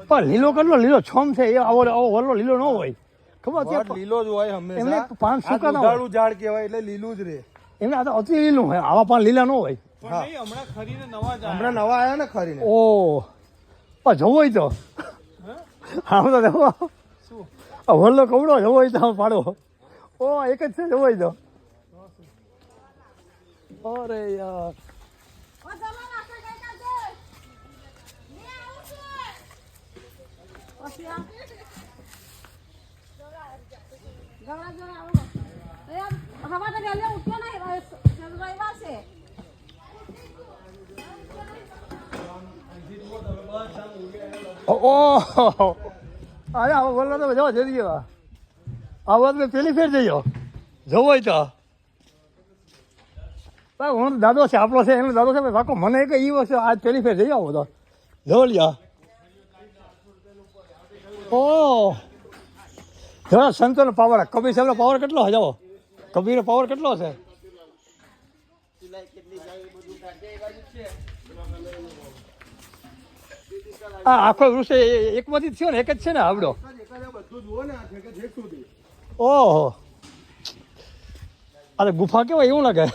પણ લીલો કેટલો લીલો છમ છે એ આવો વલ્લો લીલો ન હોય ખબર છે લીલો જ હોય હંમેશા એમને પાન સુકા ના હોય ઝાડ કહેવાય એટલે લીલું જ રહે એમને આ તો અતિ લીલું હોય આવા પાન લીલા ન હોય હમણાં નવા આયા ને ખરીને ઓ પણ જવો હોય તો આમ તો જવો વલ્લો કવડો જવો હોય તો પાડો ઓ એક જ છે જવો હોય તો અરે યાર ઓહો અરે આવો બોલો તો જવા જઈ ગયો આ વાત મેં પેલી ફેર જઈયો જવો હોય તો હું દાદો છે આપણો છે એનો દાદો છે પાકો મને કે એ વસ્તુ આજ પેલી ફેર જઈ આવો તો જવો લ્યા ઓ જરા સંતોનો પાવર કબીર સાહેબનો પાવર કેટલો છે જવો કબીરનો પાવર કેટલો છે હા આખો વૃક્ષ એકમાંથી થયો ને એક જ છે ને આવડો ઓહો અરે ગુફા કેવાય એવું લાગે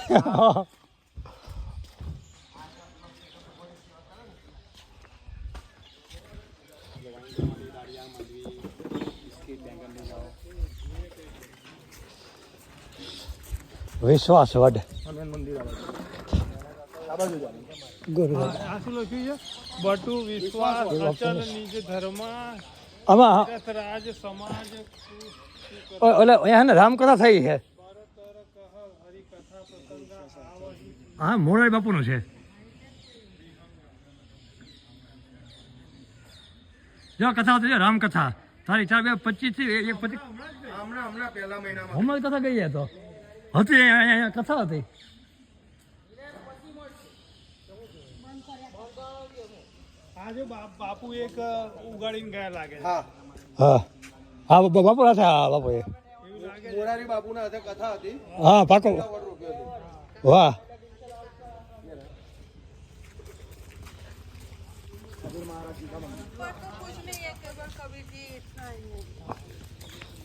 વિશ્વાસ વડ બટુ વિશ્વાસ અચલ નિજ ધર્મ આમાં રાજ સમાજ ઓલે એને રામકથા થઈ છે હા મોરારી બાપુનો છે જો કથા હતી રામકથા તારી 4-2-25 થી 1-25 હમણાં પહેલા મહિનામાં હમણાં કથા ગઈ તો હતી કથા હતી આજે બાપુ એક ઉગાડીને ગયા લાગે હા હા હા બાપુ ના હા બાપુ મોરારી બાપુના હાથે કથા હતી હા પાકો વાહ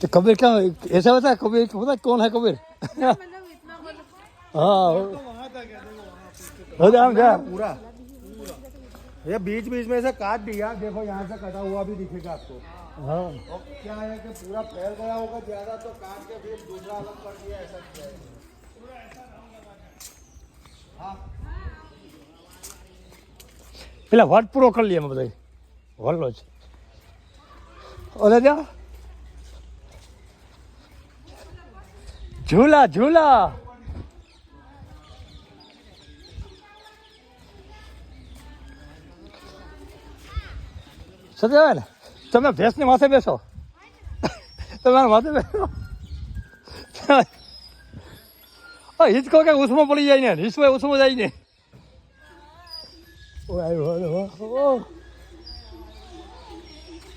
तो कबीर क्या ऐसा होता है कबीर पता कौन है कबीर हाँ पूरा ये बीच बीच में से काट दिया देखो यहाँ से कटा हुआ भी दिखेगा आपको हाँ और क्या है कि पूरा फैल गया होगा ज्यादा तो काट के फिर दूसरा अलग कर दिया ऐसा किया है हाँ પેલા વટ પૂરો કરી લઈએ અમે બધા વલ્લો જ ઓલે ત્યાં ઝૂલા ઝૂલા સજાવે ને તમે ભેંસની માથે બેસો તમારા માથે બેસો હિચકો કે ઉસમાં પડી જાય ને હિચકો ઉસમાં જાય ને Oh,